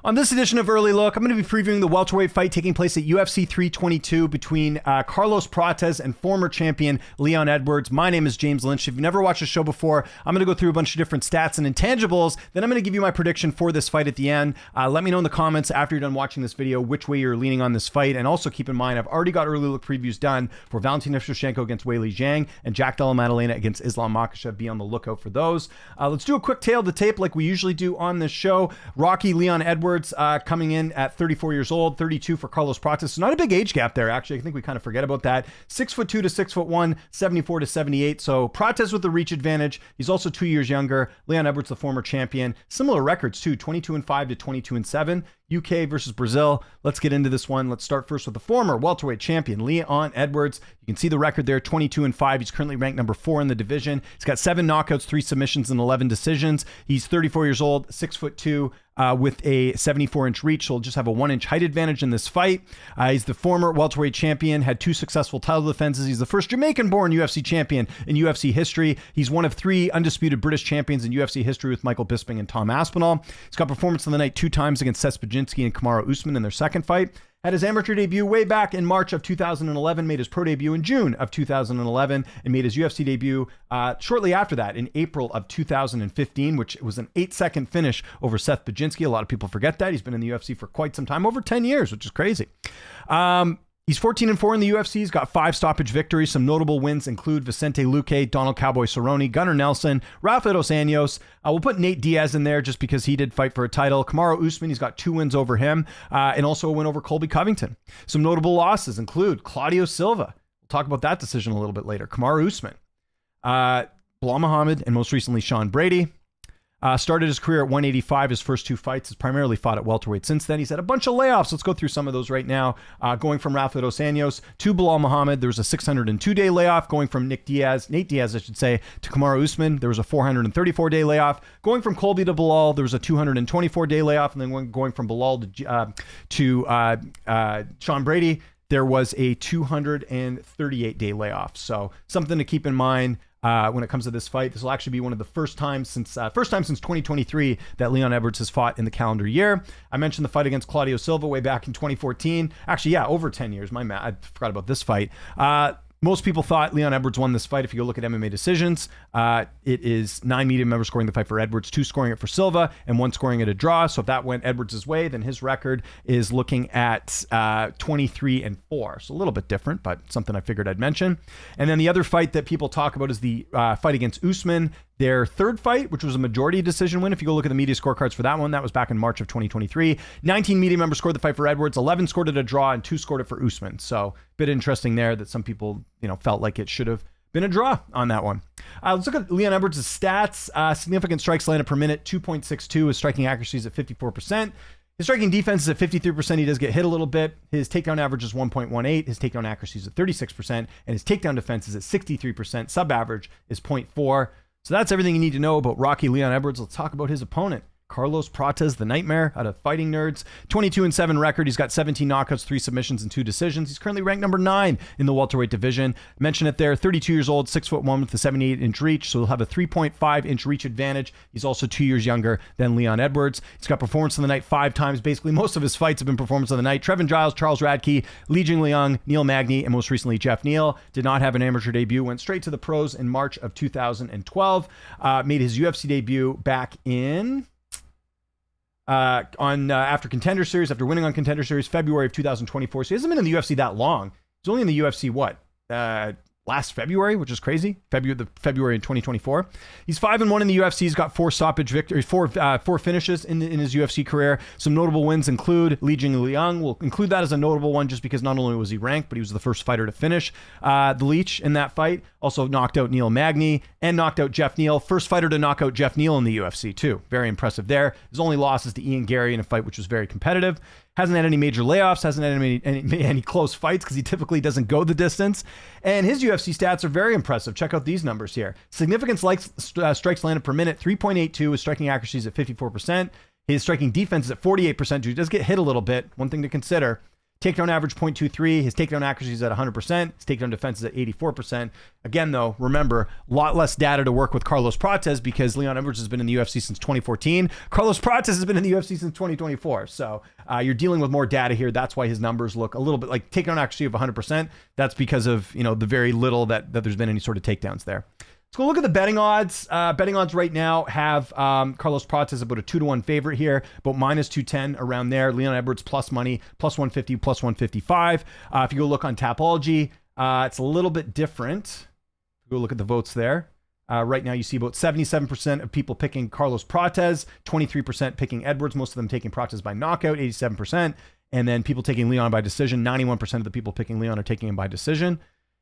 On this edition of Early Look, I'm going to be previewing the welterweight fight taking place at UFC 322 between Carlos Prates and former champion Leon Edwards. My name is James Lynch. If you've never watched the show before, I'm going to go through a bunch of different stats and intangibles. Then I'm going to give you my prediction for this fight at the end. Let me know in the comments after you're done watching this video which way you're leaning on this fight. And also keep in mind, I've already got Early Look previews done for Valentin Shevchenko against Weili Zhang and Jack Della Maddalena against Islam Makhachev. Be on the lookout for those. Let's do a quick tail to tape like we usually do on this show. Rocky Leon Edwards coming in at 34 years old, 32 for Carlos Prates. So not a big age gap there, actually. I think we kind of forget about that. 6'2" to 6'1", 74 to 78. So Prates with the reach advantage. He's also 2 years younger. Leon Edwards, the former champion. Similar records too, 22-5 to 22-7. UK versus Brazil. Let's get into this one. Let's start first with the former welterweight champion, Leon Edwards. You can see the record there, 22-5. He's currently ranked number 4 in the division. He's got 7 knockouts, 3 submissions, and 11 decisions. He's 34 years old, 6'2", with a 74-inch reach. So he'll just have a 1-inch height advantage in this fight. He's the former welterweight champion, had 2 successful title defenses. He's the first Jamaican-born UFC champion in UFC history. He's one of 3 undisputed British champions in UFC history with Michael Bisping and Tom Aspinall. He's got performance of the night 2 times against Cespedes and Kamaru Usman in their second fight. Had his amateur debut way back in March of 2011, made his pro debut in June of 2011, and made his UFC debut shortly after that in April of 2015, which was an 8-second finish over Seth Baczynski. A lot of people forget that. He's been in the UFC for quite some time, over 10 years, which is crazy. He's 14-4 in the UFC. He's got 5 stoppage victories. Some notable wins include Vicente Luque, Donald Cowboy Cerrone, Gunnar Nelson, Rafael dos Anjos. We'll put Nate Diaz in there just because he did fight for a title. Kamaru Usman, he's got 2 wins over him, and also a win over Colby Covington. Some notable losses include Claudio Silva. We'll talk about that decision a little bit later. Kamaru Usman, Bilal Muhammad, and most recently Sean Brady. Started his career at 185. His first 2 fights has primarily fought at welterweight. Since then, he's had a bunch of layoffs. Let's go through some of those right now. Going from Rafael dos Anjos to Bilal Muhammad, there was a 602-day layoff. Going from Nate Diaz, to Kamaru Usman, there was a 434-day layoff. Going from Colby to Bilal, there was a 224-day layoff. And then going from Bilal to Sean Brady, there was a 238-day layoff. So something to keep in mind. When it comes to this fight, this will actually be one of the first time since 2023 that Leon Edwards has fought in the calendar year. I mentioned the fight against Claudio Silva way back in 2014. Actually, yeah, over 10 years. I forgot about this fight. Most people thought Leon Edwards won this fight. If you go look at MMA decisions, it is 9 media members scoring the fight for Edwards, 2 scoring it for Silva, and 1 scoring it a draw. So if that went Edwards' way, then his record is looking at 23-4. So a little bit different, but something I figured I'd mention. And then the other fight that people talk about is the fight against Usman. Their third fight, which was a majority decision win. If you go look at the media scorecards for that one, that was back in March of 2023. 19 media members scored the fight for Edwards, 11 scored it a draw, and 2 scored it for Usman. So a bit interesting there that some people, felt like it should have been a draw on that one. Let's look at Leon Edwards' stats. Significant strikes landed per minute, 2.62. His striking accuracy is at 54%. His striking defense is at 53%. He does get hit a little bit. His takedown average is 1.18. His takedown accuracy is at 36%. And his takedown defense is at 63%. Sub-average is 0.4. So that's everything you need to know about Rocky Leon Edwards. Let's talk about his opponent. Carlos Prates, the Nightmare, out of Fighting Nerds. 22-7 record. He's got 17 knockouts, 3 submissions, and 2 decisions. He's currently ranked number 9 in the welterweight division. Mention it there. 32 years old, 6'1" with a 78-inch reach. So he'll have a 3.5-inch reach advantage. He's also 2 years younger than Leon Edwards. He's got performance of the night 5 times. Basically, most of his fights have been performance of the night. Trevin Giles, Charles Radke, Li Jingliang, Neil Magny, and most recently Jeff Neal. Did not have an amateur debut. Went straight to the pros in March of 2012. Made his UFC debut back in... after Contender Series, after winning on Contender Series, February of 2024. So he hasn't been in the UFC that long. He's only in the UFC, last February, which is crazy. February in 2024. He's 5-1 in the UFC. He's got 4 stoppage victories, 4 finishes in his UFC career. Some notable wins include Li Jingliang. We'll include that as a notable one just because not only was he ranked, but he was the first fighter to finish the Leech in that fight. Also knocked out Neil Magny and knocked out Jeff Neal. First fighter to knock out Jeff Neal in the UFC too. Very impressive there. His only loss is to Ian Gary in a fight which was very competitive. Hasn't had any major layoffs, hasn't had any close fights because he typically doesn't go the distance. And his UFC stats are very impressive. Check out these numbers here. Significant strikes landed per minute, 3.82. His striking accuracy is at 54%. His striking defense is at 48%. He does get hit a little bit. One thing to consider. Takedown average 0.23. His takedown accuracy is at 100%. His takedown defense is at 84%. Again, though, remember, a lot less data to work with Carlos Prates because Leon Edwards has been in the UFC since 2014. Carlos Prates has been in the UFC since 2024. So you're dealing with more data here. That's why his numbers look a little bit like takedown accuracy of 100%. That's because of, the very little that there's been any sort of takedowns there. Let's go look at the betting odds. Betting odds right now have Carlos Prates about a 2-1 favorite here, about -210 around there. Leon Edwards plus money, plus 150, plus 155. If you go look on Tapology, it's a little bit different. Go look at the votes there. Right now you see about 77% of people picking Carlos Prates, 23% picking Edwards, most of them taking Prates by knockout, 87%. And then people taking Leon by decision, 91% of the people picking Leon are taking him by decision.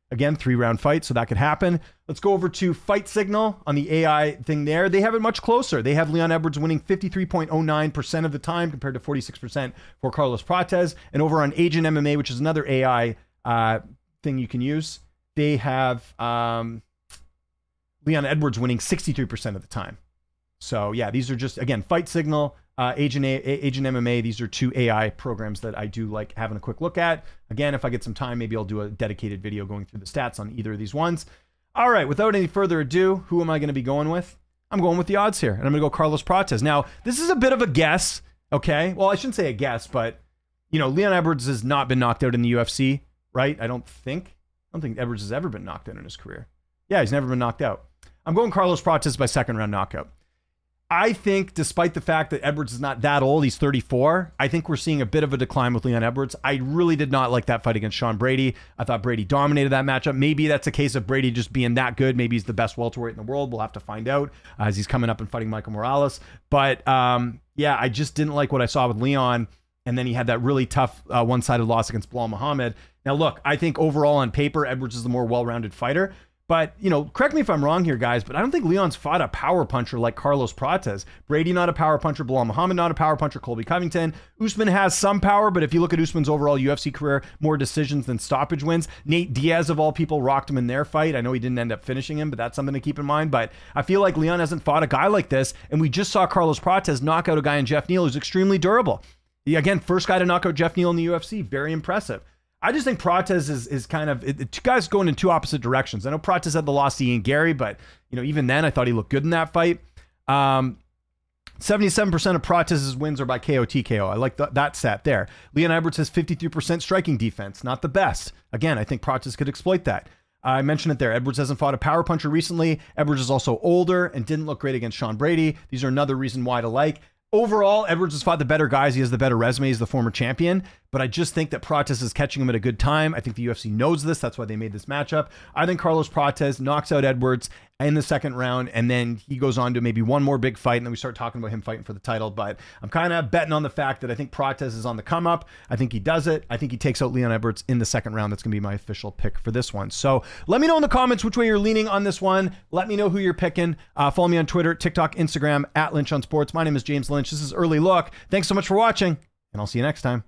Again, 3-round fight, so that could happen. Let's go over to Fight Signal on the AI thing there. They have it much closer. They have Leon Edwards winning 53.09% of the time compared to 46% for Carlos Prates. And over on Agent MMA, which is another AI thing you can use, they have Leon Edwards winning 63% of the time. So yeah, these are just, again, Fight Signal, Agent MMA. These are two AI programs that I do like having a quick look at. Again, if I get some time, maybe I'll do a dedicated video going through the stats on either of these ones. All right, without any further ado, who am I going to be going with? I'm going with the odds here, and I'm going to go Carlos Prates. Now, this is a bit of a guess, okay? Well, I shouldn't say a guess, but, Leon Edwards has not been knocked out in the UFC, right? I don't think Edwards has ever been knocked out in his career. Yeah, he's never been knocked out. I'm going Carlos Prates by second-round knockout. I think despite the fact that Edwards is not that old, he's 34, I think we're seeing a bit of a decline with Leon Edwards. I really did not like that fight against Sean Brady. I thought Brady dominated that matchup. Maybe that's a case of Brady just being that good. Maybe he's the best welterweight in the world. We'll have to find out as he's coming up and fighting Michael Morales. But yeah, I just didn't like what I saw with Leon. And then he had that really tough one-sided loss against Bilal Muhammad. Now, look, I think overall on paper, Edwards is the more well-rounded fighter. But, correct me if I'm wrong here, guys, but I don't think Leon's fought a power puncher like Carlos Prates. Brady, not a power puncher. Bilal Muhammad, not a power puncher. Colby Covington. Usman has some power, but if you look at Usman's overall UFC career, more decisions than stoppage wins. Nate Diaz, of all people, rocked him in their fight. I know he didn't end up finishing him, but that's something to keep in mind. But I feel like Leon hasn't fought a guy like this, and we just saw Carlos Prates knock out a guy in Jeff Neal who's extremely durable. Again, first guy to knock out Jeff Neal in the UFC. Very impressive. I just think Prates is kind of, two guys going in two opposite directions. I know Prates had the loss to Ian Gary, but even then I thought he looked good in that fight. 77% of Prates' wins are by KO TKO. I like that stat there. Leon Edwards has 53% striking defense. Not the best. Again, I think Prates could exploit that. I mentioned it there. Edwards hasn't fought a power puncher recently. Edwards is also older and didn't look great against Sean Brady. These are another reason why to like. Overall, Edwards has fought the better guys. He has the better resume. He's the former champion. But I just think that Prates is catching him at a good time. I think the UFC knows this. That's why they made this matchup. I think Carlos Prates knocks out Edwards in the second round, and then he goes on to maybe one more big fight, and then we start talking about him fighting for the title. But I'm kind of betting on the fact that I think Prates is on the come up. I think he does it. I think he takes out Leon Edwards in the second round. That's going to be my official pick for this one. So let me know in the comments which way you're leaning on this one. Let me know who you're picking. Follow me on Twitter, TikTok, Instagram, @Lynch on Sports. My name is James Lynch. This is Early Look. Thanks so much for watching, and I'll see you next time.